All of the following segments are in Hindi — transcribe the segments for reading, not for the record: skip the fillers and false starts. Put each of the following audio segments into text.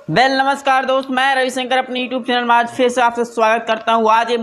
नमस्कार दोस्त, मैं रविशंकर अपने यूट्यूब चैनल में आज फिर से आपसे स्वागत करता हूँ। आज ये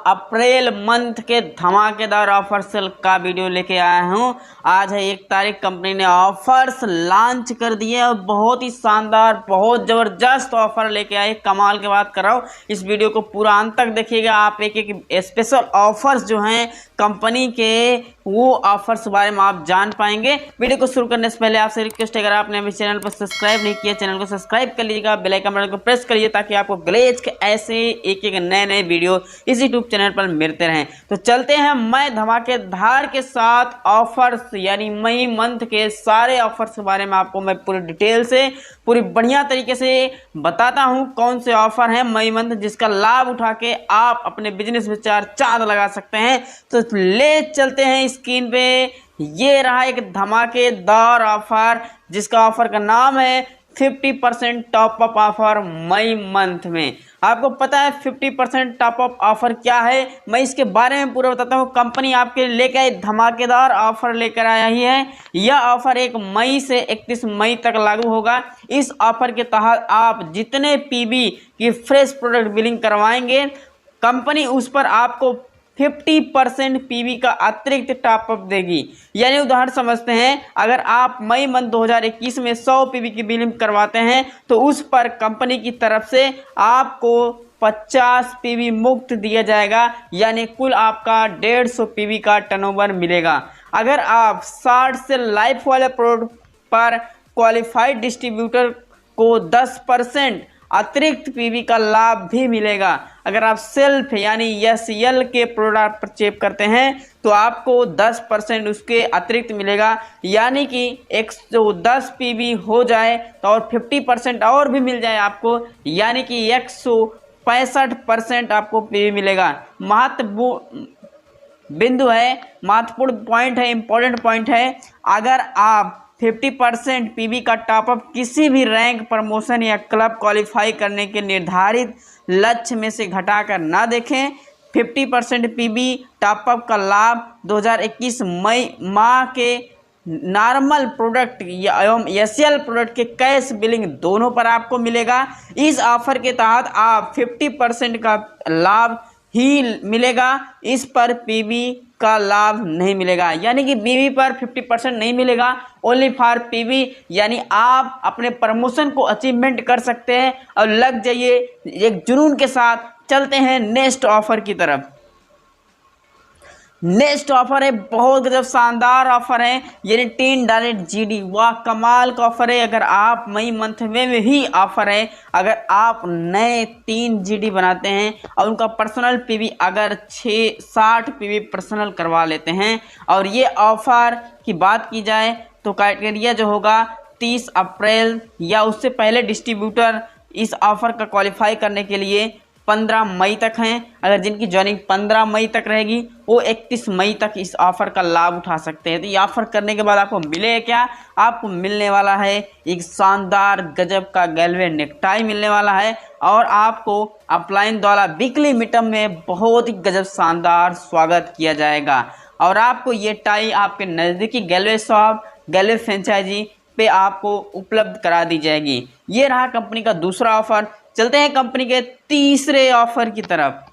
अप्रैल मंथ के धमाकेदार ऑफर सेल का वीडियो लेके आया हूँ। आज है 1 तारीख, कंपनी ने ऑफर्स लॉन्च कर दिए और बहुत ही शानदार, बहुत ज़बरदस्त ऑफर लेके आए। कमाल की बात कर रहा हूँ, इस वीडियो को पूरा अंत तक देखिएगा। आप एक एक स्पेशल ऑफर्स जो हैं कंपनी के, वो ऑफर्स के बारे में आप जान पाएंगे। वीडियो को शुरू करने से पहले आपसे रिक्वेस्ट है, अगर आपने अभी चैनल पर सब्सक्राइब नहीं किया, चैनल को सब्सक्राइब कर लीजिएगा, बेल आइकन बटन को प्रेस करिए ताकि आपको ग्लेज के ऐसे एक एक नए वीडियो इस यूट्यूब चैनल पर मिलते रहें। तो चलते हैं मैं धमाकेदार के साथ ऑफर्स, यानी मई मंथ के सारे ऑफर्स के बारे में आपको मैं पूरी डिटेल से, पूरी बढ़िया तरीके से बताता हूं कौन से ऑफर हैं मई मंथ, जिसका लाभ उठा के आप अपने बिजनेस में चार चांद लगा सकते हैं। तो ले चलते हैं स्क्रीन पे। ये रहा एक धमाकेदार ऑफर, जिसका ऑफर का नाम है 50% टॉपअप ऑफर मई मंथ में। आपको पता है 50% टॉपअप ऑफर क्या है, मैं इसके बारे में पूरा बताता हूँ। कंपनी आपके लिए लेकर धमाकेदार ऑफर लेकर आया ही है। यह ऑफर 1 मई से 31 मई तक लागू होगा। इस ऑफर के तहत आप जितने पीबी की फ्रेश प्रोडक्ट बिलिंग करवाएंगे, कंपनी उस पर आपको 50% पीवी का अतिरिक्त टॉपअप देगी। यानी उदाहरण समझते हैं, अगर आप मई मंथ 2021 में 100 पीवी की बिलिंग करवाते हैं तो उस पर कंपनी की तरफ से आपको 50 पीवी मुफ्त दिया जाएगा, यानी कुल आपका 150 पीवी का टर्नओवर मिलेगा। अगर आप 60 से लाइफ वाले प्रोडक्ट पर क्वालिफाइड डिस्ट्रीब्यूटर को 10% अतिरिक्त पीवी का लाभ भी मिलेगा। अगर आप सेल्फ यानी एसएल के प्रोडक्ट परचेप करते हैं तो आपको 10% उसके अतिरिक्त मिलेगा, यानी कि 110 पीवी हो जाए तो और 50% और भी मिल जाए आपको, यानी कि 165% आपको पीवी मिलेगा। महत्वपूर्ण बिंदु है, महत्वपूर्ण पॉइंट है, इंपॉर्टेंट पॉइंट है। अगर आप 50% पीवी का टॉपअप किसी भी रैंक, प्रमोशन या क्लब क्वालिफाई करने के निर्धारित लक्ष्य में से घटाकर ना देखें, 50% पीवी टॉपअप का लाभ 2021 मई माह के नॉर्मल प्रोडक्ट एवं एसएल प्रोडक्ट के कैश बिलिंग दोनों पर आपको मिलेगा। इस ऑफर के तहत आप 50% का लाभ ही मिलेगा, इस पर पीवी का लाभ नहीं मिलेगा। यानी कि पीवी पर 50% नहीं मिलेगा, ओनली फॉर पीवी। यानी आप अपने प्रमोशन को अचीवमेंट कर सकते हैं और लग जाइए एक जुनून के साथ। चलते हैं नेक्स्ट ऑफर की तरफ। नेक्स्ट ऑफर है बहुत गजब शानदार ऑफर है, यानी $10 जीडी। वाह, कमाल का ऑफर है। अगर आप मई मंथ में ही ऑफर है, अगर आप नए 3 जीडी बनाते हैं और उनका पर्सनल पीवी अगर 60 पीवी पर्सनल करवा लेते हैं, और ये ऑफर की बात की जाए तो क्राइटेरिया जो होगा 30 अप्रैल या उससे पहले डिस्ट्रीब्यूटर इस ऑफर का क्वालिफाई करने के लिए 15 मई तक हैं। अगर जिनकी ज्वाइनिंग 15 मई तक रहेगी, वो 31 मई तक इस ऑफर का लाभ उठा सकते हैं। तो ये ऑफर करने के बाद आपको मिले क्या? आपको मिलने वाला है एक शानदार गजब का गैलवे नेकटाई मिलने वाला है, और आपको अपलाइन द्वारा वीकली मीटअप में बहुत ही गजब शानदार स्वागत किया जाएगा। और आपको ये टाई आपके नज़दीकी गैलवे शॉप, गैलवे फ्रेंचाइजी पे आपको उपलब्ध करा दी जाएगी। ये रहा कंपनी का दूसरा ऑफर। चलते हैं कंपनी के तीसरे ऑफर की तरफ।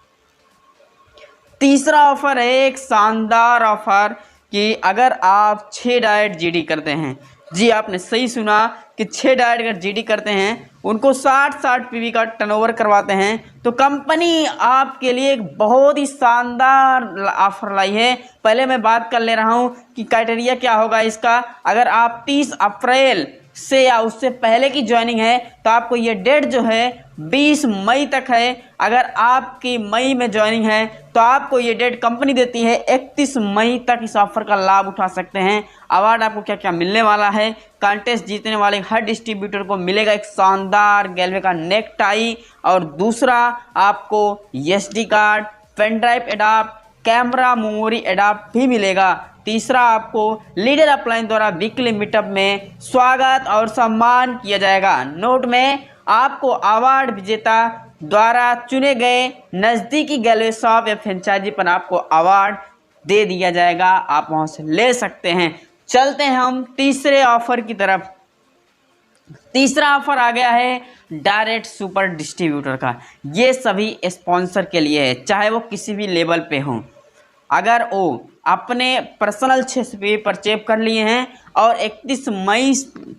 तीसरा ऑफर है एक शानदार ऑफर कि अगर आप 6 डायरेक्ट जीडी करते हैं, जी आपने सही सुना कि 6 डायरेक्ट अगर जीडी करते हैं, उनको 60 पीवी का टर्नओवर करवाते हैं, तो कंपनी आपके लिए एक बहुत ही शानदार ऑफर लाई है। पहले मैं बात कर ले रहा हूँ कि क्राइटेरिया क्या होगा इसका। अगर आप 30 अप्रैल से या उससे पहले की ज्वाइनिंग है तो आपको ये डेट जो है 20 मई तक है। अगर आपकी मई में ज्वाइनिंग है तो आपको ये डेट कंपनी देती है 31 मई तक इस ऑफर का लाभ उठा सकते हैं। अवार्ड आपको क्या क्या मिलने वाला है? कॉन्टेस्ट जीतने वाले हर डिस्ट्रीब्यूटर को मिलेगा एक शानदार गैलवे का नेक टाई, और दूसरा आपको SD card, pen drive adapt, camera memory adapt भी मिलेगा। तीसरा आपको लीडर अपलाइन द्वारा वीकली मीटअप में स्वागत और सम्मान किया जाएगा। नोट में आपको अवार्ड विजेता द्वारा चुने गए नज़दीकी गैलवे शॉप या फ्रेंचाइजी पर आपको अवार्ड दे दिया जाएगा, आप वहां से ले सकते हैं। चलते हैं हम तीसरे ऑफर की तरफ। तीसरा ऑफर आ गया है डायरेक्ट सुपर डिस्ट्रीब्यूटर का। ये सभी स्पॉन्सर के लिए है, चाहे वो किसी भी लेवल पे हों। अगर वो अपने पर्सनल 6 पे परचेप कर लिए हैं और 31 मई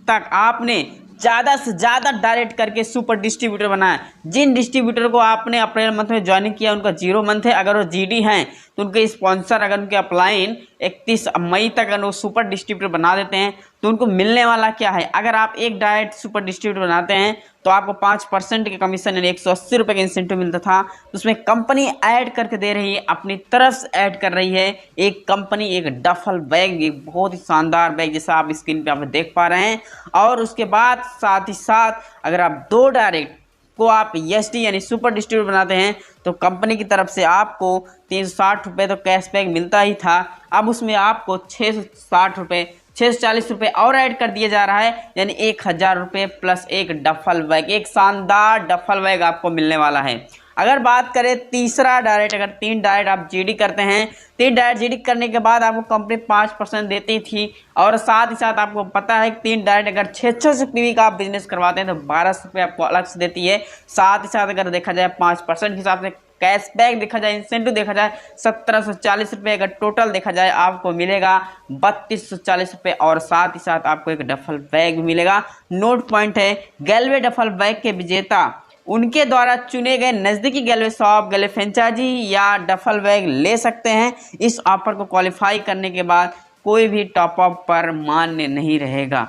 तक आपने ज़्यादा से ज़्यादा डायरेक्ट करके सुपर डिस्ट्रीब्यूटर बनाया, जिन डिस्ट्रीब्यूटर को आपने अप्रैल मंथ में ज्वाइन किया उनका 0 मंथ है, अगर वो जीडी हैं तो उनके स्पॉन्सर अगर उनके अपलाइन 31 मई तक अगर वो सुपर डिस्ट्रीब्यूटर बना देते हैं तो उनको मिलने वाला क्या है। अगर आप एक डायरेक्ट सुपर डिस्ट्रीब्यूटर बनाते हैं तो आपको 5% के कमीशन यानी 180 रुपये का इंसेंटिव मिलता था, तो उसमें कंपनी ऐड करके दे रही है, अपनी तरफ से ऐड कर रही है एक कंपनी एक डफल बैग, एक बहुत ही शानदार बैग जैसा आप स्क्रीन पे आप देख पा रहे हैं। और उसके बाद साथ ही साथ अगर आप 2 डायरेक्ट को आप एसडी यानी सुपर डिस्ट्रीब्यूटर बनाते हैं तो कंपनी की तरफ से आपको 360 रुपये तो कैशबैक मिलता ही था, अब उसमें आपको 660 रुपये 640 रुपये और ऐड कर दिया जा रहा है, यानी 1000 रुपये प्लस एक डफल बैग, एक शानदार डफल बैग आपको मिलने वाला है। अगर बात करें तीसरा डायरेक्ट, अगर 3 डायरेक्ट आप जीडी करते हैं, 3 डायरेक्ट जीडी करने के बाद आपको कंपनी 5% देती थी और साथ ही साथ आपको पता है कि 3 डायरेक्ट अगर 600 पीवी का आप बिजनेस करवाते हैं तो 1200 रुपये आपको अलग से देती है। साथ ही साथ अगर देखा जाए 5% के हिसाब से कैशबैक देखा जाए, इंसेंटिव देखा जाए 1740 रुपये, अगर टोटल देखा जाए आपको मिलेगा 3240 रुपये और साथ ही साथ आपको एक डफल बैग भी मिलेगा। नोट पॉइंट है, गैलवे डफल बैग के विजेता उनके द्वारा चुने गए नज़दीकी गैलवे शॉप, गैलवे फ्रेंचाइजी या डफल बैग ले सकते हैं। इस ऑफर को क्वालिफाई करने के बाद कोई भी टॉपअप पर मान्य नहीं रहेगा।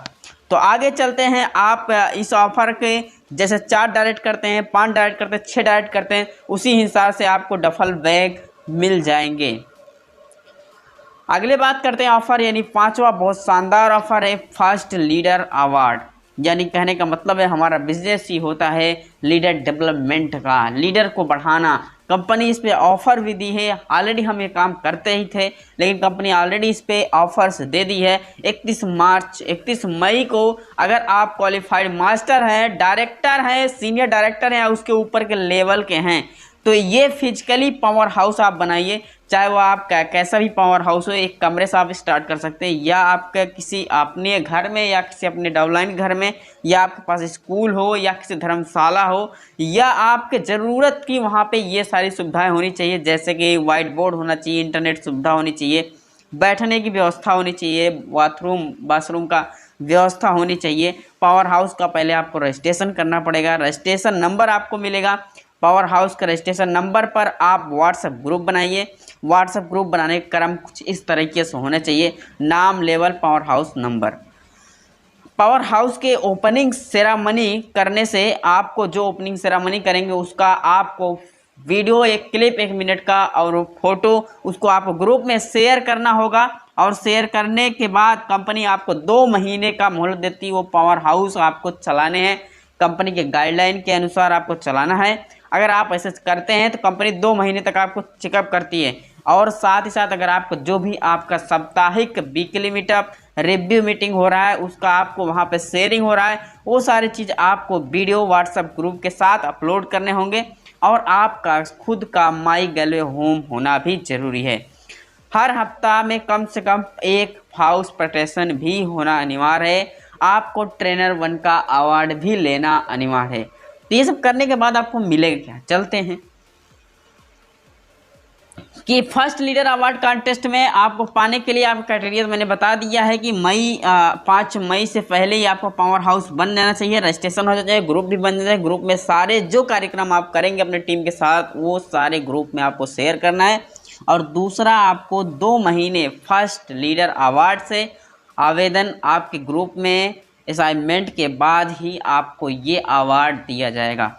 तो आगे चलते हैं, आप इस ऑफर के जैसे 4 डायरेक्ट करते हैं, 5 डायरेक्ट करते हैं, 6 डायरेक्ट करते हैं, उसी हिसाब से आपको डफल बैग मिल जाएंगे। अगले बात करते हैं ऑफर, यानी 5वां बहुत शानदार ऑफर है फर्स्ट लीडर अवार्ड। यानी कहने का मतलब है हमारा बिजनेस ही होता है लीडर डेवलपमेंट का, लीडर को बढ़ाना। कंपनी इस पे ऑफर भी दी है, ऑलरेडी हम ये काम करते ही थे लेकिन कंपनी ऑलरेडी इस पे ऑफर्स दे दी है। 31 मई को अगर आप क्वालिफाइड मास्टर हैं, डायरेक्टर हैं, सीनियर डायरेक्टर हैं या उसके ऊपर के लेवल के हैं तो ये फिजिकली पावर हाउस आप बनाइए, चाहे वो आपका कैसा भी पावर हाउस हो, एक कमरे से आप स्टार्ट कर सकते हैं या आपका किसी अपने घर में या किसी अपने डाउनलाइन घर में या आपके पास स्कूल हो या किसी धर्मशाला हो या आपके ज़रूरत की वहाँ पे ये सारी सुविधाएं होनी चाहिए, जैसे कि वाइट बोर्ड होना चाहिए, इंटरनेट सुविधा होनी चाहिए, बैठने की व्यवस्था होनी चाहिए, बाथरूम का व्यवस्था होनी चाहिए। पावर हाउस का पहले आपको रजिस्ट्रेशन करना पड़ेगा, रजिस्ट्रेशन नंबर आपको मिलेगा। पावर हाउस का रजिस्ट्रेशन नंबर पर आप व्हाट्सएप ग्रुप बनाइए। व्हाट्सएप ग्रुप बनाने का क्रम कुछ इस तरीके से होना चाहिए, नाम, level, power house number. Power house के ओपनिंग सेरेमनी करने से आपको जो ओपनिंग सेरेमनी करेंगे उसका आपको वीडियो, एक क्लिप 1 मिनट का और फोटो उसको आपको ग्रुप में शेयर करना होगा और शेयर करने के बाद कंपनी आपको 2 महीने का मोहलत देती है। वो पावर हाउस आपको चलाने हैं, कंपनी के गाइडलाइन के अनुसार आपको चलाना है। अगर आप ऐसे करते हैं तो कंपनी 2 महीने तक आपको चेकअप करती है और साथ ही साथ अगर आपको जो भी आपका साप्ताहिक वीकली मीटअप, रिव्यू मीटिंग हो रहा है उसका आपको वहाँ पे शेयरिंग हो रहा है, वो सारी चीज़ आपको वीडियो व्हाट्सएप ग्रुप के साथ अपलोड करने होंगे और आपका खुद का माई गैलवे होम होना भी ज़रूरी है। हर हफ्ता में कम से कम एक हाउस प्रोटेक्शन भी होना अनिवार्य है। आपको ट्रेनर 1 का अवार्ड भी लेना अनिवार्य है। तो ये सब करने के बाद आपको मिलेगा क्या, चलते हैं कि फर्स्ट लीडर अवार्ड कॉन्टेस्ट में आपको पाने के लिए आपका क्राइटेरिया मैंने बता दिया है कि 5 मई से पहले ही आपको पावर हाउस बन जाना चाहिए, रजिस्ट्रेशन हो जाए, ग्रुप भी बन जाए। ग्रुप में सारे जो कार्यक्रम आप करेंगे अपने टीम के साथ वो सारे ग्रुप में आपको शेयर करना है। और दूसरा, आपको 2 महीने फर्स्ट लीडर अवार्ड से आवेदन आपके ग्रुप में असाइनमेंट के बाद ही आपको ये अवार्ड दिया जाएगा।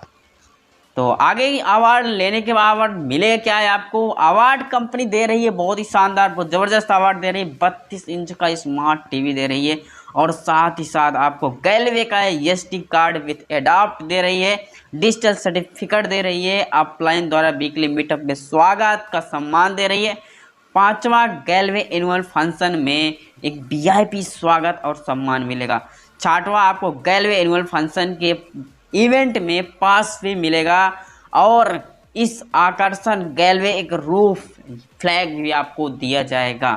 तो आगे अवार्ड लेने के बाद अवार्ड मिलेगा क्या है आपको, अवार्ड कंपनी दे रही है बहुत ही शानदार, बहुत ज़बरदस्त अवार्ड दे रही है। 32 इंच का स्मार्ट टीवी दे रही है और साथ ही साथ आपको गैलवे का एसडी कार्ड विथ एडाप्ट दे रही है, डिजिटल सर्टिफिकेट दे रही है, अपलाइन द्वारा वीकली मीटअप में स्वागत का सम्मान दे रही है। 5वां गैलवे एनुअल फंक्शन में एक वीआईपी स्वागत और सम्मान मिलेगा। 6वां आपको गैलवे एनुअल फंक्शन के इवेंट में पास भी मिलेगा और इस आकर्षण गैलवे एक रूफ फ्लैग भी आपको दिया जाएगा।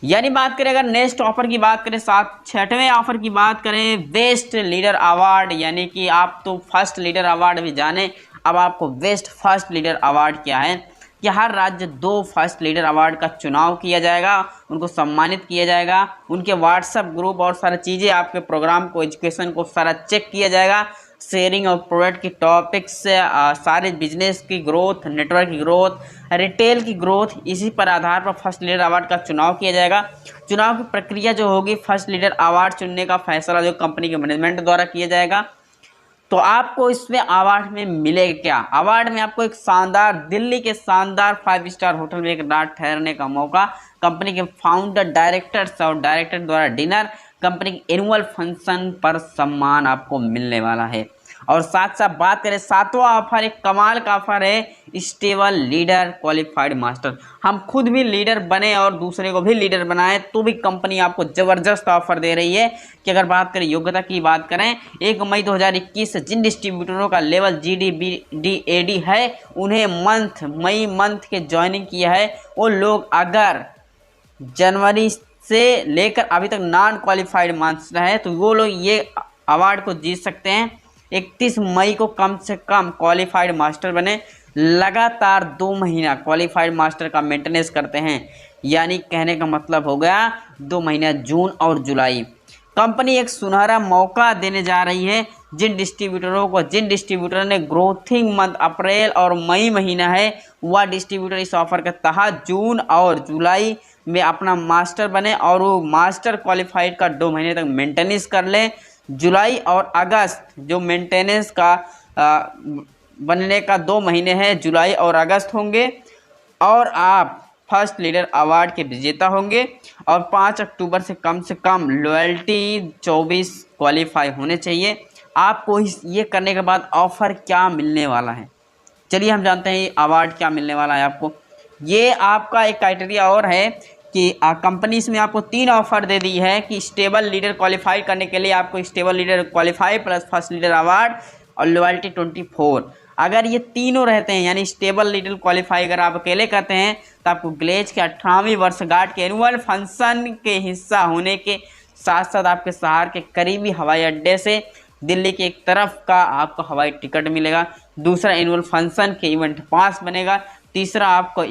यानी बात करें अगर नेक्स्ट ऑफर की बात करें, 6वें ऑफर की बात करें, बेस्ट लीडर अवार्ड, यानी कि आप तो फर्स्ट लीडर अवार्ड भी जाने, अब आपको बेस्ट फर्स्ट लीडर अवार्ड क्या है कि हर राज्य 2 फर्स्ट लीडर अवार्ड का चुनाव किया जाएगा, उनको सम्मानित किया जाएगा, उनके व्हाट्सएप ग्रुप और सारी चीज़ें, आपके प्रोग्राम को, एजुकेशन को सारा चेक किया जाएगा, शेयरिंग और प्रोडक्ट की टॉपिक्स, सारे बिजनेस की ग्रोथ, नेटवर्क की ग्रोथ, रिटेल की ग्रोथ, इसी पर आधार पर फर्स्ट लीडर अवार्ड का चुनाव किया जाएगा। चुनाव की प्रक्रिया जो होगी, फर्स्ट लीडर अवार्ड चुनने का फैसला जो कंपनी के मैनेजमेंट द्वारा किया जाएगा। तो आपको इसमें अवार्ड में मिलेगा क्या? अवार्ड में आपको एक शानदार, दिल्ली के शानदार 5 स्टार होटल में एक रात ठहरने का मौका, कंपनी के फाउंडर, डायरेक्टर्स और डायरेक्टर द्वारा डिनर, कंपनी के एनुअल फंक्शन पर सम्मान आपको मिलने वाला है। और साथ साथ बात करें 7वां ऑफर, एक कमाल का ऑफर है, स्टेबल लीडर क्वालिफाइड मास्टर। हम खुद भी लीडर बने और दूसरे को भी लीडर बनाए तो भी कंपनी आपको ज़बरदस्त ऑफर दे रही है कि अगर बात करें योग्यता की बात करें, 1 मई 2021 से जिन डिस्ट्रीब्यूटरों का लेवल GDBDAD है, उन्हें मई मंथ के ज्वाइनिंग किया है, वो लोग अगर जनवरी से लेकर अभी तक नॉन क्वालिफाइड मास्टर है तो वो लोग ये अवार्ड को जीत सकते हैं। 31 मई को कम से कम क्वालिफाइड मास्टर बने, लगातार 2 महीना क्वालिफाइड मास्टर का मेंटेनेंस करते हैं, यानी कहने का मतलब हो गया 2 महीना, जून और जुलाई। कंपनी एक सुनहरा मौका देने जा रही है जिन डिस्ट्रीब्यूटर ने ग्रोथिंग मंथ अप्रैल और मई महीना है, वह डिस्ट्रीब्यूटर इस ऑफर के तहत जून और जुलाई में अपना मास्टर बने और वो मास्टर क्वालिफाइड का 2 महीने तक मेंटेनेंस कर लें। जुलाई और अगस्त जो मेंटेनेंस का बनने का 2 महीने हैं, जुलाई और अगस्त होंगे, और आप फर्स्ट लीडर अवार्ड के विजेता होंगे। और 5 अक्टूबर से कम लॉयल्टी 24 क्वालिफाई होने चाहिए। आपको ये करने के बाद ऑफ़र क्या मिलने वाला है, चलिए हम जानते हैं ये अवार्ड क्या मिलने वाला है आपको। ये आपका एक क्राइटेरिया और है कि कंपनी इसमें आपको 3 ऑफर दे दी है कि स्टेबल लीडर क्वालिफाई करने के लिए आपको stable leader qualify plus first leader award और लॉयल्टी 24। अगर ये तीनों रहते हैं, यानी स्टेबल लीडर क्वालिफाई अगर आप अकेले करते हैं तो आपको ग्लेज के 18वीं वर्षगांठ के एनुअल फंक्शन के हिस्सा होने के साथ साथ आपके शहर के करीबी हवाई अड्डे से दिल्ली के एक तरफ का आपको हवाई टिकट मिलेगा। दूसरा, एनुअल फंक्शन के इवेंट पास बनेगा। तीसरा, आपको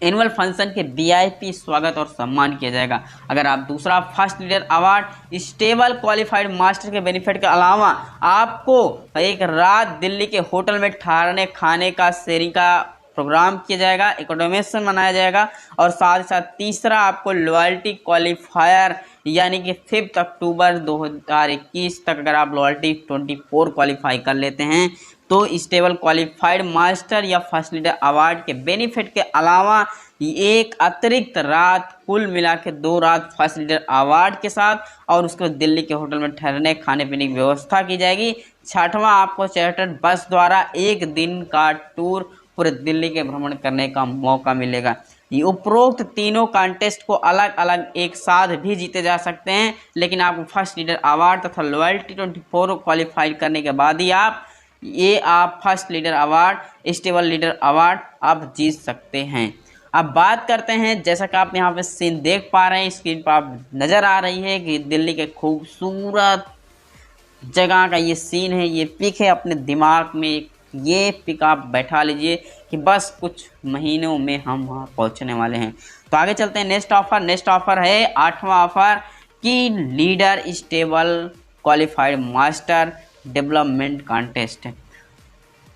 एनुअल फंक्शन के VIP स्वागत और सम्मान किया जाएगा। अगर आप दूसरा first leader award stable qualified master के बेनिफिट के अलावा आपको एक रात दिल्ली के होटल में ठहरने खाने का शेयरिंग का प्रोग्राम किया जाएगा, एकोमोडेशन मनाया जाएगा, और साथ ही साथ तीसरा आपको लॉयल्टी क्वालिफायर यानी कि 5 अक्टूबर 2021 तक अगर आप लॉयल्टी 24 क्वालिफाई कर लेते हैं तो स्टेबल क्वालिफाइड मास्टर या फर्स्ट लीडर अवार्ड के बेनिफिट के अलावा एक अतिरिक्त रात, कुल मिला के 2 रात फर्स्ट लीडर अवार्ड के साथ, और उसको दिल्ली के होटल में ठहरने खाने पीने की व्यवस्था की जाएगी। 6वां, आपको चार्टर्ड बस द्वारा 1 दिन का टूर पूरे दिल्ली के भ्रमण करने का मौका मिलेगा। ये उपरोक्त तीनों कॉन्टेस्ट को अलग अलग एक साथ भी जीते जा सकते हैं, लेकिन आपको फर्स्ट लीडर अवार्ड तथा लॉयल्टी 24 क्वालिफाई करने के बाद ही आप first leader award, stable leader award आप जीत सकते हैं। अब बात करते हैं, जैसा कि आप यहाँ पे सीन देख पा रहे हैं, स्क्रीन पर आप नज़र आ रही है कि दिल्ली के खूबसूरत जगह का ये सीन है, ये पिक है। अपने दिमाग में ये पिक आप बैठा लीजिए कि बस कुछ महीनों में हम वहाँ पहुँचने वाले हैं। तो आगे चलते हैं। नेक्स्ट ऑफर है 8वां ऑफर की leader stable qualified master development contest,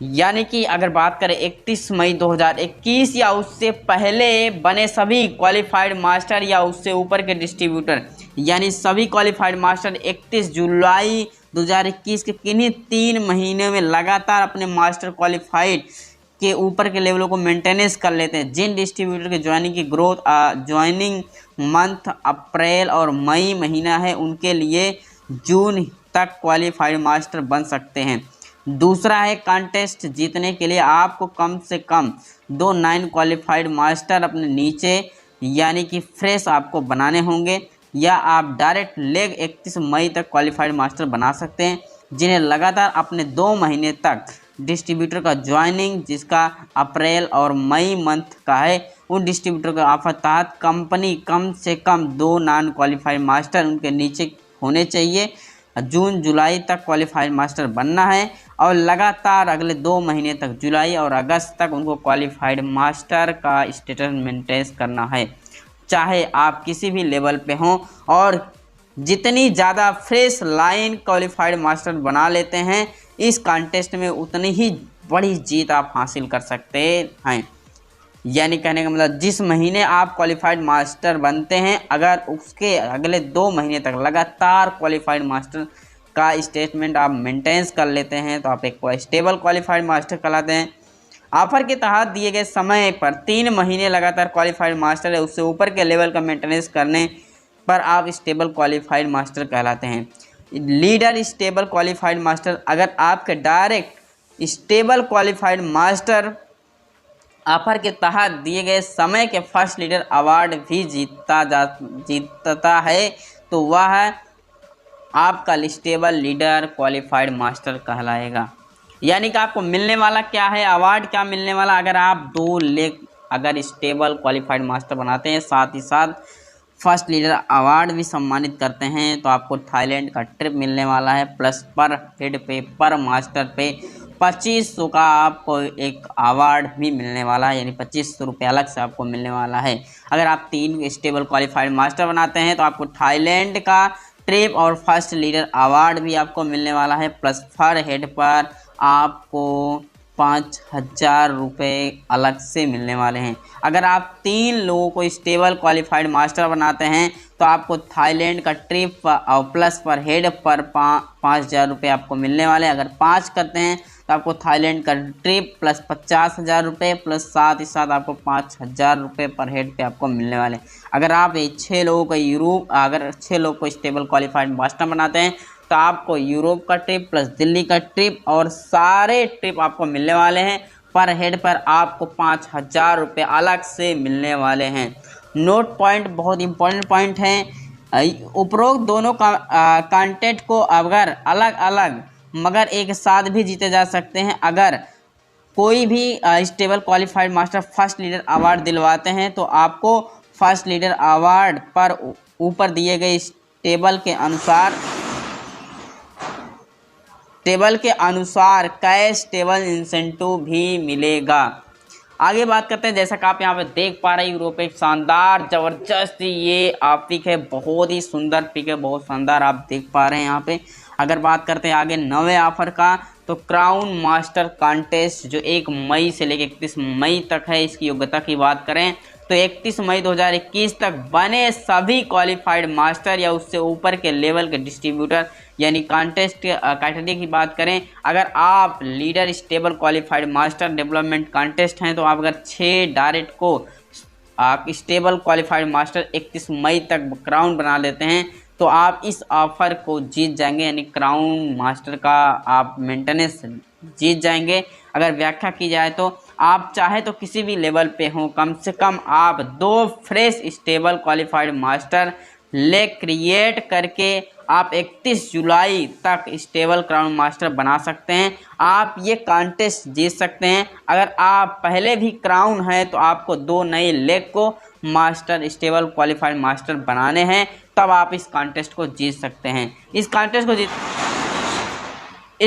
यानी कि अगर बात करें 31 मई 2021 या उससे पहले बने सभी क्वालिफाइड मास्टर या उससे ऊपर के डिस्ट्रीब्यूटर, यानी सभी क्वालिफाइड मास्टर 31 जुलाई 2021 के किन्हीं 3 महीने में लगातार अपने मास्टर क्वालिफाइड के ऊपर के लेवलों को मेंटेनेंस कर लेते हैं। जिन डिस्ट्रीब्यूटर के ज्वाइनिंग मंथ अप्रैल और मई महीना है, उनके लिए जून तक क्वालिफाइड मास्टर बन सकते हैं। दूसरा है, कॉन्टेस्ट जीतने के लिए आपको कम से कम 2 9 क्वालिफाइड मास्टर अपने नीचे यानी कि फ्रेश आपको बनाने होंगे, या आप डायरेक्ट लेग 31 मई तक क्वालिफाइड मास्टर बना सकते हैं, जिन्हें लगातार अपने 2 महीने तक डिस्ट्रीब्यूटर का ज्वाइनिंग जिसका अप्रैल और मई मंथ का है उन डिस्ट्रीब्यूटर के ऑफर तहत कंपनी कम से कम 2 नॉन क्वालिफाइड मास्टर उनके नीचे होने चाहिए। जून जुलाई तक क्वालिफाइड मास्टर बनना है और लगातार अगले 2 महीने तक जुलाई और अगस्त तक उनको क्वालिफाइड मास्टर का स्टेटस मेंटेन करना है, चाहे आप किसी भी लेवल पे हों। और जितनी ज़्यादा फ्रेश लाइन क्वालिफाइड मास्टर बना लेते हैं इस कॉन्टेस्ट में उतनी ही बड़ी जीत आप हासिल कर सकते हैं। यानी कहने का मतलब जिस महीने आप क्वालिफाइड मास्टर बनते हैं, अगर उसके अगले 2 महीने तक लगातार क्वालिफाइड मास्टर का स्टेटमेंट आप मेंटेन कर लेते हैं तो आप एक स्टेबल क्वालिफाइड मास्टर कहलाते हैं। ऑफर के तहत दिए गए समय पर 3 महीने लगातार क्वालिफाइड मास्टर है उससे ऊपर के लेवल का मेंटेनेंस करने पर आप स्टेबल क्वालिफाइड मास्टर कहलाते हैं। लीडर स्टेबल क्वालिफाइड मास्टर, अगर आपके direct stable qualified master offer के तहत दिए गए समय के फर्स्ट लीडर अवार्ड भी जीतता है तो वह आपका स्टेबल लीडर क्वालिफाइड मास्टर कहलाएगा। यानी कि आपको मिलने वाला क्या है, अवार्ड क्या मिलने वाला, अगर आप 2 लेग अगर स्टेबल क्वालिफाइड मास्टर बनाते हैं, साथ ही साथ फर्स्ट लीडर अवार्ड भी सम्मानित करते हैं, तो आपको थाईलैंड का ट्रिप मिलने वाला है। प्लस पर हेड पे पर मास्टर पे 2500 का आपको एक अवार्ड भी मिलने वाला है, यानी 2500 रुपये अलग से आपको मिलने वाला है। अगर आप 3 स्टेबल क्वालिफाइड मास्टर बनाते हैं तो आपको थाईलैंड का ट्रिप और फर्स्ट लीडर अवार्ड भी आपको मिलने वाला है। प्लस पर हेड पर आपको 5000 रुपये अलग से मिलने वाले हैं। अगर आप 3 लोगों को स्टेबल क्वालिफाइड मास्टर बनाते हैं तो आपको थाईलैंड का ट्रिप और प्लस पर हेड पर 5000 रुपये आपको मिलने वाले हैं। अगर 5 करते हैं तो आपको थाईलैंड का ट्रिप प्लस 50,000 रुपये प्लस साथ ही साथ आपको 5000 रुपये पर हेड पे आपको मिलने वाले। अगर आप 6 लोगों को अगर 6 लोग को स्टेबल क्वालिफाइड मास्टर बनाते हैं तो आपको यूरोप का ट्रिप प्लस दिल्ली का ट्रिप और सारे ट्रिप आपको मिलने वाले हैं। पर हेड पर आपको 5000 रुपये अलग से मिलने वाले हैं। नोट पॉइंट, बहुत इंपॉर्टेंट पॉइंट हैं। उपरोक्त दोनों का कंटेंट को अगर अलग अलग मगर एक साथ भी जीते जा सकते हैं। अगर कोई भी stable qualified master first leader award दिलवाते हैं तो आपको फर्स्ट लीडर अवार्ड पर ऊपर दिए गए टेबल के अनुसार कैश टेबल इंसेंटिव भी मिलेगा। आगे बात करते हैं, जैसा कि आप यहाँ पे देख पा रहे हैं यूरोप एक शानदार ज़बरदस्त ये पिक है, बहुत ही सुंदर पिक है, बहुत शानदार आप देख पा रहे हैं यहाँ पे। अगर बात करते हैं आगे नवे ऑफर का तो क्राउन मास्टर कॉन्टेस्ट जो 1 मई से लेकर 31 मई तक है, इसकी योग्यता की बात करें तो 31 मई 2021 तक बने सभी क्वालिफाइड मास्टर या उससे ऊपर के लेवल के डिस्ट्रीब्यूटर, यानी कॉन्टेस्ट कैटेगरी की बात करें, अगर आप leader stable qualified master development contest हैं तो आप अगर 6 डायरेक्ट को आप स्टेबल क्वालिफाइड मास्टर 31 मई तक क्राउन बना लेते हैं तो आप इस ऑफर को जीत जाएंगे, यानी क्राउन मास्टर का आप मेंटेनेंस जीत जाएंगे। अगर व्याख्या की जाए तो आप चाहे तो किसी भी लेवल पे हो, कम से कम आप 2 फ्रेश स्टेबल क्वालिफाइड मास्टर ले क्रिएट करके आप 31 जुलाई तक स्टेबल क्राउन मास्टर बना सकते हैं। आप ये कॉन्टेस्ट जीत सकते हैं। अगर आप पहले भी क्राउन है तो आपको 2 नए लेग को मास्टर स्टेबल क्वालिफाइड मास्टर बनाने हैं, तब आप इस कॉन्टेस्ट को जीत सकते हैं। इस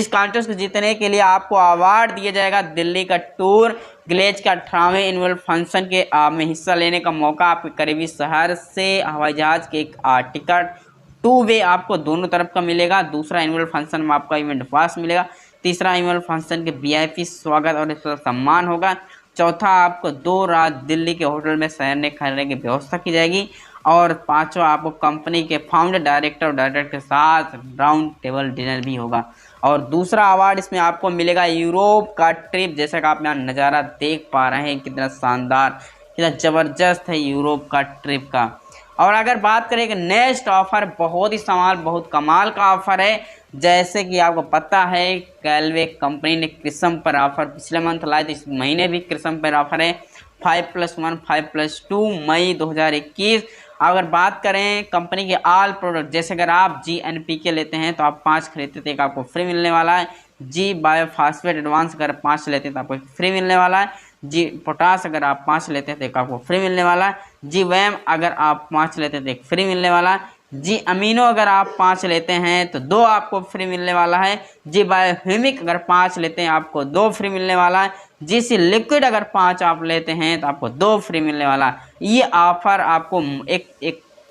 कॉन्टेस्ट को जीतने के लिए आपको अवार्ड दिया जाएगा दिल्ली का टूर ग्लेज का 18वें एनुअल फंक्शन के में हिस्सा लेने का मौका, आपके करीबी शहर से हवाई जहाज के एक टिकट 2 वे आपको दोनों तरफ का मिलेगा। दूसरा एनुअल फंक्शन में आपका इवेंट पास मिलेगा। तीसरा एनुअल फंक्शन के VIP स्वागत और सम्मान होगा। चौथा आपको 2 रात दिल्ली के होटल में सहने खाने की व्यवस्था की जाएगी। और 5वां आपको कंपनी के फाउंडर डायरेक्टर और डायरेक्टर के साथ राउंड टेबल डिनर भी होगा। और दूसरा अवार्ड इसमें आपको मिलेगा यूरोप का ट्रिप, जैसा कि आप यहाँ नज़ारा देख पा रहे हैं कितना शानदार, कितना ज़बरदस्त है यूरोप का ट्रिप का। और अगर बात करें कि नेक्स्ट ऑफर बहुत ही बहुत कमाल का ऑफर है, जैसे कि आपको पता है कैलवे कंपनी ने क्रिसम पर ऑफर पिछले मंथ लाए थे, इस महीने भी क्रिसम पर ऑफर है 5+1 5+2 मई 2021। अगर बात करें कंपनी के ऑल प्रोडक्ट, जैसे अगर आप GNPK लेते हैं तो आप 5 खरीदते थे एक आपको फ्री मिलने वाला है। जी बायोफॉस्फेट एडवांस अगर 5 लेते हैं तो आपको फ्री मिलने वाला है। जी पोटास अगर आप 5 लेते हैं तो एक आपको फ्री मिलने वाला है। जी वैम अगर आप 5 लेते हैं तो एक फ्री मिलने वाला है। जी अमीनो अगर आप 5 लेते हैं तो 2 आपको फ्री मिलने वाला है। जी बायोहिमिक अगर 5 लेते हैं आपको 2 फ्री मिलने वाला है। जी सी लिक्विड अगर 5 आप लेते हैं तो आपको 2 फ्री मिलने वाला है। ये ऑफर आपको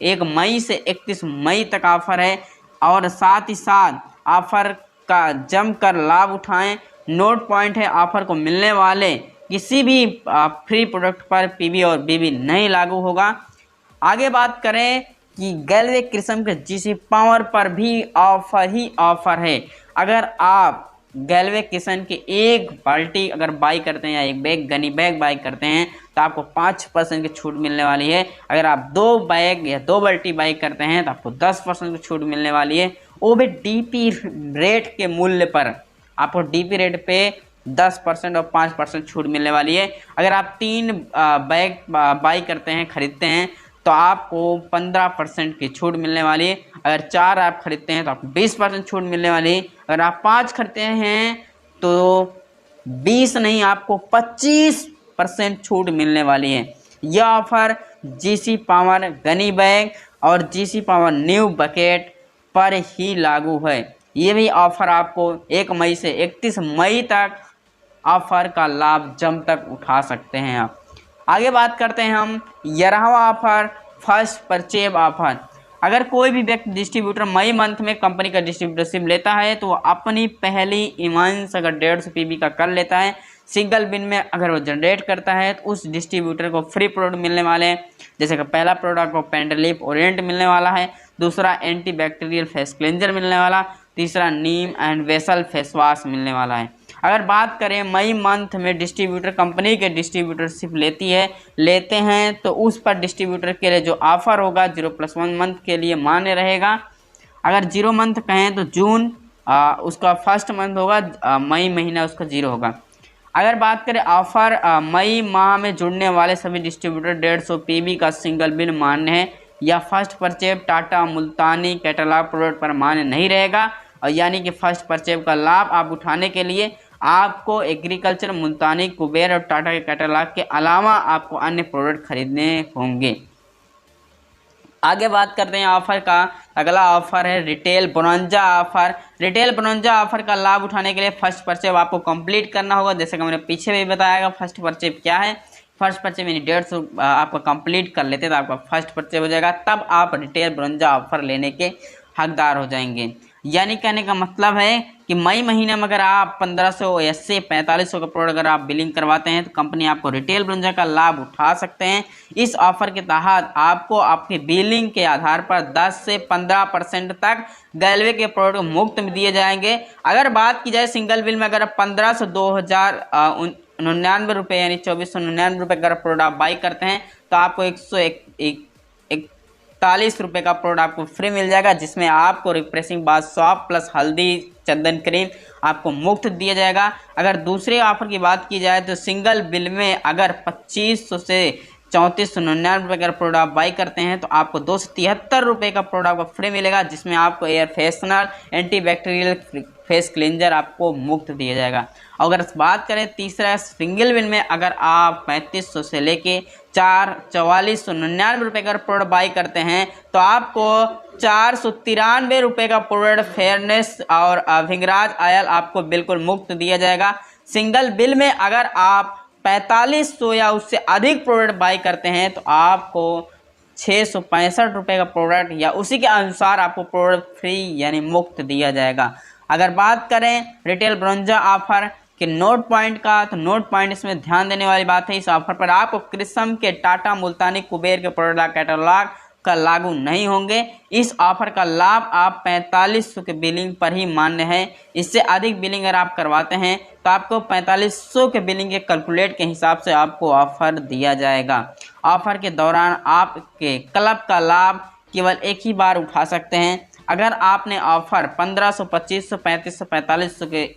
1 मई से 31 मई तक ऑफर है और साथ ही साथ ऑफर का जमकर लाभ उठाएं। नोट पॉइंट है, ऑफर को मिलने वाले किसी भी फ्री प्रोडक्ट पर पीबी और बीबी नहीं लागू होगा। आगे बात करें कि गैल्वे किस्म के जीसी पावर पर भी ऑफर ही ऑफर है। अगर आप गैल्वे किस्म की एक बाल्टी अगर बाई करते हैं या एक बैग गनी बैग बाई करते हैं तो आपको 5% की छूट मिलने वाली है। अगर आप 2 बैग या 2 बाल्टी बाई करते हैं तो आपको 10% की छूट मिलने वाली है, वो भी डीपी रेट के मूल्य पर। आपको डीपी रेट पे 10% और 5% छूट मिलने वाली है। अगर आप 3 बैग बाई करते हैं खरीदते हैं तो आपको 15% की छूट मिलने वाली है। अगर 4 आप खरीदते हैं तो आपको 20% छूट मिलने वाली है। अगर आप 5 खरीदते हैं तो 20 नहीं आपको 25% छूट मिलने वाली है। यह offer GC power gunny bag और जीसी पावर न्यू बकेट पर ही लागू है। ये भी ऑफर आपको 1 मई से 31 मई तक ऑफर का लाभ जम तक उठा सकते हैं आप। आगे बात करते हैं हम 11वां ऑफर, फर्स्ट परचेज ऑफर। अगर कोई भी व्यक्ति डिस्ट्रीब्यूटर मई मंथ में कंपनी का डिस्ट्रीब्यूटरशिप लेता है तो वो अपनी पहली इवेंट्स अगर 150 पीबी का कर लेता है, सिंगल बिन में अगर वो जनरेट करता है तो उस डिस्ट्रीब्यूटर को फ्री प्रोडक्ट मिलने वाले हैं। जैसे कि पहला प्रोडक्ट को पेंडलिप ओरिएंट मिलने वाला है, दूसरा एंटी बैक्टीरियल फेस क्लेंजर मिलने वाला, तीसरा नीम एंड वेसल फेस वॉश मिलने वाला है। अगर बात करें मई मंथ में डिस्ट्रीब्यूटर कंपनी के डिस्ट्रीब्यूटरशिप लेते हैं तो उस पर डिस्ट्रीब्यूटर के लिए जो ऑफर होगा 0+1 मंथ के लिए मान्य रहेगा। अगर 0 मंथ कहें तो जून उसका फर्स्ट मंथ होगा, मई महीना उसका 0 होगा। अगर बात करें ऑफर मई माह में जुड़ने वाले सभी डिस्ट्रीब्यूटर 150 पीबी का सिंगल बिन मान्य है या फर्स्ट परचेज टाटा मुल्तानी कैटलॉग प्रोडक्ट पर मान्य नहीं रहेगा। और यानी कि फर्स्ट परचेज का लाभ आप उठाने के लिए आपको एग्रीकल्चर मुल्तानी कुबेर और टाटा के कैटलॉग के अलावा आपको अन्य प्रोडक्ट खरीदने होंगे। आगे बात करते हैं ऑफर का। अगला ऑफर है रिटेल बोनंजा ऑफर। रिटेल बोनंजा ऑफर का लाभ उठाने के लिए फर्स्ट परचेज आपको कंप्लीट करना होगा। जैसे कि मैंने पीछे भी बताया फर्स्ट परचेज क्या है। फर्स्ट परचेज यानी 150 आपको कंप्लीट कर लेते तो आपका फर्स्ट परचेज हो जाएगा, तब आप रिटेल बोनंजा ऑफर लेने के हकदार हो जाएंगे। यानी कहने का मतलब है कि मई महीने में अगर आप 1500 या से 4500 का प्रोडक्ट अगर आप बिलिंग करवाते हैं तो कंपनी आपको रिटेल बोनंजा का लाभ उठा सकते हैं। इस ऑफर के तहत आपको आपके बिलिंग के आधार पर 10 से 15% तक गैल्वे के प्रोडक्ट मुफ्त में दिए जाएंगे। अगर बात की जाए सिंगल बिल में अगर 1500 से 2099 रुपये यानी 2499 रुपये अगर प्रोडक्ट आप बाई करते हैं तो आपको 141 रुपये का प्रोडक्ट आपको फ्री मिल जाएगा, जिसमें आपको रिफ्रेशिंग बाथ सॉप प्लस हल्दी चंदन क्रीम आपको मुफ्त दिया जाएगा। अगर दूसरे ऑफर की बात की जाए तो सिंगल बिल में अगर 2500 से 3499 रुपये का प्रोडक्ट बाई करते हैं तो आपको 273 रुपये का प्रोडक्ट आपको फ्री मिलेगा, जिसमें आपको air freshener antibacterial face cleanser आपको मुफ्त दिया जाएगा। अगर बात करें तीसरा सिंगल बिल में अगर आप 3500 से लेके 4499 रुपये का प्रोडक्ट बाई करते हैं तो आपको 493 रुपये का प्रोडक्ट फेयरनेस और विंगराज ऑयल आपको बिल्कुल मुफ्त दिया जाएगा। सिंगल बिल में अगर आप 4500 या उससे अधिक प्रोडक्ट बाई करते हैं तो आपको 665 रुपये का प्रोडक्ट या उसी के अनुसार आपको प्रोडक्ट फ्री यानी मुफ्त दिया जाएगा। अगर बात करें रिटेल बोनंजा ऑफर के नोट पॉइंट का तो नोट पॉइंट इसमें ध्यान देने वाली बात है, इस ऑफर पर आपको क्रिस्म के टाटा मुल्तानी कुबेर के प्रोडक्ट कैटलॉग का लागू नहीं होंगे। इस ऑफर का लाभ आप 4500 के बिलिंग पर ही मान्य है। इससे अधिक बिलिंग अगर आप करवाते हैं तो आपको 4500 के बिलिंग के कैलकुलेट के हिसाब से आपको ऑफर दिया जाएगा। ऑफर के दौरान आपके क्लब का लाभ केवल एक ही बार उठा सकते हैं। अगर आपने ऑफर 1500, 2500, 3500, 4500 के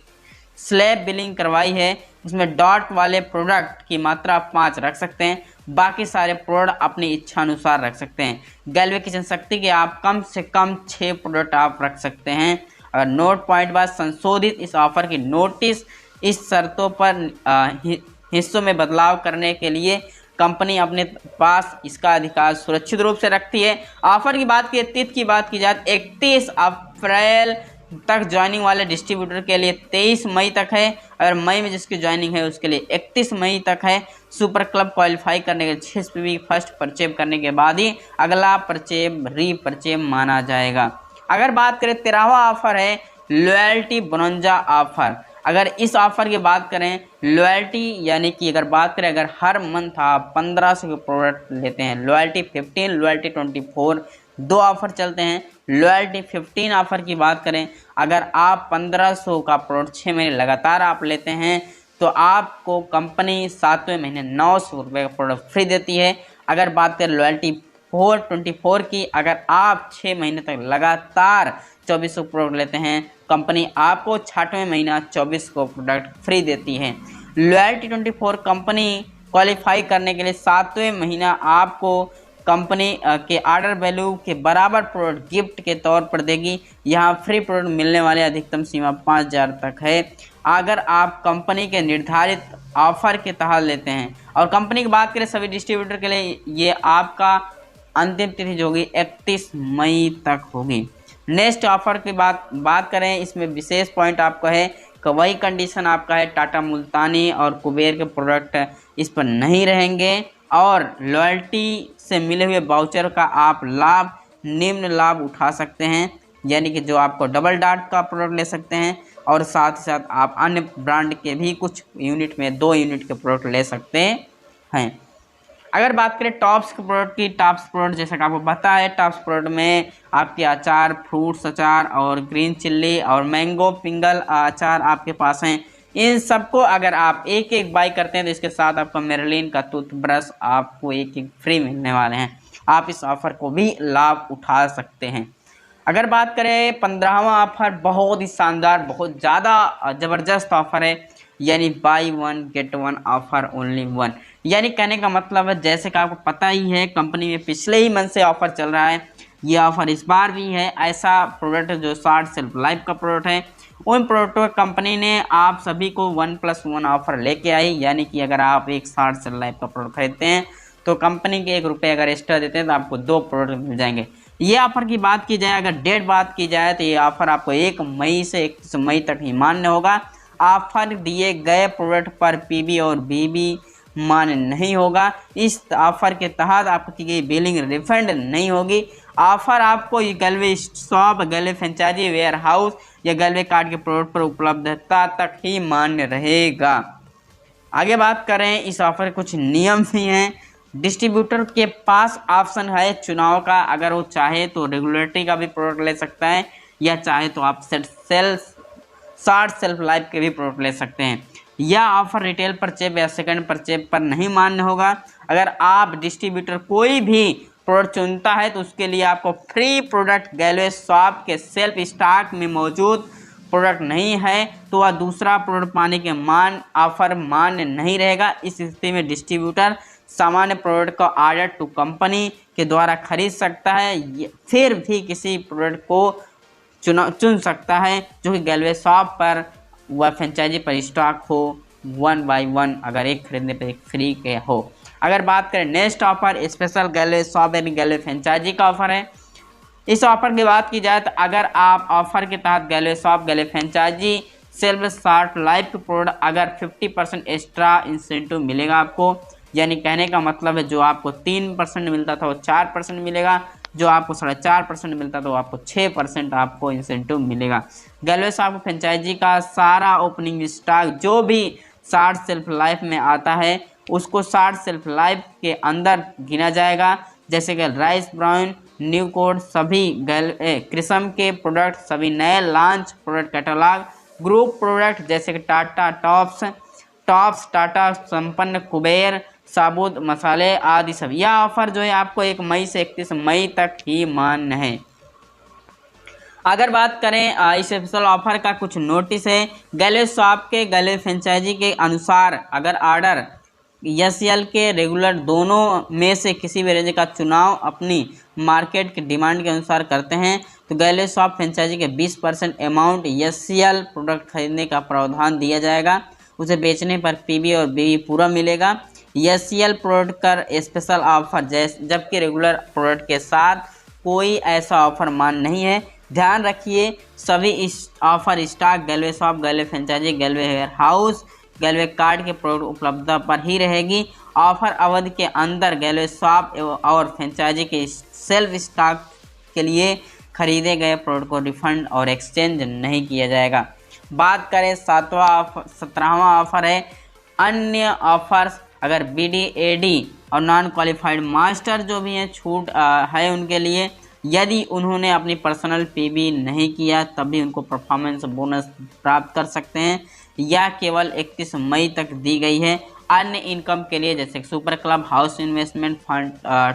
स्लैब बिलिंग करवाई है, उसमें डॉट वाले प्रोडक्ट की मात्रा आप 5 रख सकते हैं, बाकी सारे प्रोडक्ट अपनी इच्छा अनुसार रख सकते हैं। गैल्वे किचन शक्ति के आप कम से कम 6 प्रोडक्ट आप रख सकते हैं। अगर नोट पॉइंट बाद संशोधित इस ऑफर की नोटिस इस शर्तों पर हिस्सों में बदलाव करने के लिए कंपनी अपने पास इसका अधिकार सुरक्षित रूप से रखती है। ऑफर की बात की, तिथि की बात की जाए 31 अप्रैल तक ज्वाइनिंग वाले डिस्ट्रीब्यूटर के लिए 23 मई तक है, और मई में जिसकी ज्वाइनिंग है उसके लिए 31 मई तक है। सुपर क्लब क्वालिफाई करने के 6 वीक फर्स्ट परचेज करने के बाद ही अगला परचेज रीपरचेज माना जाएगा। अगर बात करें 13वां ऑफर है लॉयल्टी बोनंजा ऑफर। अगर इस ऑफर की बात करें लॉयल्टी यानी कि अगर बात करें अगर हर मंथ आप 1500 के प्रोडक्ट लेते हैं, लॉयल्टी 15 लॉयल्टी 24 दो ऑफर चलते हैं। लॉयल्टी 15 ऑफर की बात करें, अगर आप 1500 का प्रोडक्ट 6 महीने लगातार आप लेते हैं तो आपको कंपनी 7वें महीने 900 रुपये का प्रोडक्ट फ्री देती है। अगर बात करें लॉयल्टी 424 की, अगर आप 6 महीने तक लगातार 2400 प्रोडक्ट लेते हैं कंपनी आपको 6वें महीना 24 को प्रोडक्ट फ्री देती है। लॉयल्टी 24 कंपनी क्वालिफाई करने के लिए 7वें महीना आपको कंपनी के ऑर्डर वैल्यू के बराबर प्रोडक्ट गिफ्ट के तौर पर देगी। यहाँ फ्री प्रोडक्ट मिलने वाले अधिकतम सीमा 5000 तक है अगर आप कंपनी के निर्धारित ऑफर के तहत लेते हैं। और कंपनी की बात करें सभी डिस्ट्रीब्यूटर के लिए ये आपका अंतिम तिथि जो होगी 31 मई तक होगी। नेक्स्ट ऑफर की बात करें, इसमें विशेष पॉइंट आपका है कि वही कंडीशन आपका है टाटा मुल्तानी और कुबेर के प्रोडक्ट इस पर नहीं रहेंगे, और लॉयल्टी से मिले हुए वाउचर का आप निम्न लाभ उठा सकते हैं, यानी कि जो आपको डबल डॉट का प्रोडक्ट ले सकते हैं, और साथ ही साथ आप अन्य ब्रांड के भी कुछ यूनिट में 2 यूनिट के प्रोडक्ट ले सकते हैं। अगर बात करें टॉप्स के प्रोडक्ट की, टॉप्स प्रोडक्ट जैसा कि आपको पता है टॉप्स प्रोडक्ट में आपके अचार, फ्रूट्स अचार और ग्रीन चिल्ली और मैंगो पिंगल अचार आपके पास हैं। इन सबको अगर आप एक एक बाई करते हैं तो इसके साथ आपको मेरिलिन का टूथब्रश आपको एक एक फ्री मिलने वाले हैं। आप इस ऑफर को भी लाभ उठा सकते हैं। अगर बात करें 15वां ऑफर, बहुत ही शानदार, बहुत ज़्यादा ज़बरदस्त ऑफर है, यानी बाई 1 गेट 1 ऑफर ओनली 1। यानी कहने का मतलब है जैसे कि आपको पता ही है कंपनी में पिछले ही मंथ से ऑफर चल रहा है, ये ऑफर इस बार भी है। ऐसा प्रोडक्ट जो शॉर्ट सेल्फ लाइफ का प्रोडक्ट है, उन प्रोडक्ट पर कंपनी ने आप सभी को 1+1 ऑफर लेके आई, यानी कि अगर आप एक शॉर्ट सेल्फ लाइफ का प्रोडक्ट खरीदते हैं तो कंपनी के 1 रुपये अगर एक्स्ट्रा देते हैं तो आपको 2 प्रोडक्ट मिल जाएंगे। ये ऑफर की बात की जाए, अगर डेट बात की जाए तो ये ऑफर आपको 1 मई से 31 मई तक ही मान्य होगा। ऑफर दिए गए प्रोडक्ट पर पीबी और बीबी मान्य नहीं होगा। इस ऑफर के तहत आपको की गई बिलिंग रिफंड नहीं होगी। ऑफर आपको ये गैलवे shop, Galway franchise ware house या गैलवे कार्ड के प्रोडक्ट पर उपलब्धता तक ही मान्य रहेगा। आगे बात करें, इस ऑफर के कुछ नियम भी हैं। डिस्ट्रीब्यूटर के पास ऑप्शन है चुनाव का, अगर वो चाहे तो रेगुलेटरी का भी प्रोडक्ट ले सकता है, या चाहे तो आप शॉर्ट सेल्फ लाइफ के भी प्रोडक्ट ले सकते हैं। यह ऑफर रिटेल परचेज या सेकंड परचेज पर नहीं मान्य होगा। अगर आप डिस्ट्रीब्यूटर कोई भी प्रोडक्ट चुनता है तो उसके लिए आपको फ्री प्रोडक्ट गैलवे शॉप के सेल्फ स्टॉक में मौजूद प्रोडक्ट नहीं है तो वह दूसरा प्रोडक्ट पाने के ऑफर मान्य नहीं रहेगा। इस स्थिति में डिस्ट्रीब्यूटर सामान्य प्रोडक्ट का ऑर्डर टू कंपनी के द्वारा खरीद सकता है, फिर भी किसी प्रोडक्ट को चुन सकता है जो कि गैलवे शॉप पर व फ्रेंचाइजी पर स्टॉक हो 1/1, अगर एक खरीदने पर एक फ्री के हो। अगर बात करें नेक्स्ट ऑफर, स्पेशल गैलवे शॉप यानी गैलवे फ्रेंचाइजी का ऑफर है। इस ऑफर की बात की जाए तो अगर आप ऑफर के तहत Galway shop, Galway franchise self short life के प्रोडक्ट अगर 50% एक्स्ट्रा इंसेंटिव मिलेगा आपको, यानी कहने का मतलब है जो आपको 3% मिलता था वो 4% मिलेगा, जो आपको 4.5% मिलता था वो आपको 6% आपको इंसेंटिव मिलेगा। गैलवे शॉप फ्रेंचाइजी का सारा ओपनिंग स्टॉक जो भी शॉर्ट सेल्फ लाइफ में आता है उसको शॉर्ट सेल्फ लाइफ के अंदर गिना जाएगा, जैसे कि राइस ब्राउन, न्यू कोड, सभी क्रिसम के प्रोडक्ट, सभी नए launch product catalogue, group product जैसे कि टाटा टॉप्स, टाटा संपन्न, कुबेर, साबुत मसाले आदि सब। यह ऑफर जो है आपको 1 मई से 31 मई तक ही मान्य है। अगर बात करें इस स्पेशल ऑफर का कुछ नोटिस है, गैलवे शॉप के, गैलवे फ्रेंचाइजी के अनुसार अगर ऑर्डर एसएल के रेगुलर दोनों में से किसी भी रेंज का चुनाव अपनी मार्केट की डिमांड के अनुसार करते हैं तो गैलवे शॉप फ्रेंचाइजी के 20% अमाउंट एसएल प्रोडक्ट खरीदने का प्रावधान दिया जाएगा। उसे बेचने पर पीबी और बीबी पूरा मिलेगा। एससीएल प्रोडक्ट का स्पेशल ऑफर जबकि रेगुलर प्रोडक्ट के साथ कोई ऐसा ऑफर मान नहीं है। ध्यान रखिए सभी इस offer stock Galway shop, Galway franchise, Galway warehouse, Galway card के प्रोडक्ट उपलब्धता पर ही रहेगी। ऑफर अवधि के अंदर गैलवे शॉप और फ्रेंचाइजी के सेल्फ स्टॉक के लिए खरीदे गए प्रोडक्ट को रिफंड और एक्सचेंज नहीं किया जाएगा। बात करें 17वां ऑफर है अन्य ऑफर्स। अगर बीडी, एडी और नॉन क्वालिफाइड मास्टर जो भी हैं छूट है उनके लिए। यदि उन्होंने अपनी पर्सनल पीबी नहीं किया तब भी उनको परफॉर्मेंस बोनस प्राप्त कर सकते हैं। यह केवल 31 मई तक दी गई है। अन्य इनकम के लिए जैसे super club, house investment fund,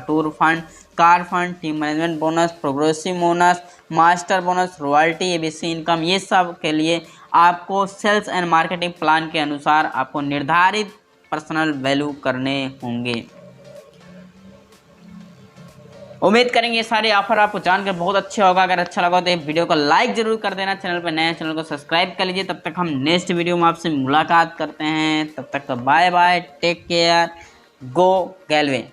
tour fund, car fund, team management bonus, progressive bonus, master bonus, royalty, ABC income, ये सब के लिए आपको सेल्स एंड मार्केटिंग प्लान के अनुसार आपको निर्धारित पर्सनल वैल्यू करने होंगे। उम्मीद करेंगे ये सारे ऑफर आपको जानकर बहुत अच्छा होगा। अगर अच्छा लगा तो वीडियो को लाइक जरूर कर देना, चैनल पर नए चैनल को सब्सक्राइब कर लीजिए। तब तक हम नेक्स्ट वीडियो में आपसे मुलाकात करते हैं। तब तक बाय बाय, टेक केयर, गो गैलवे।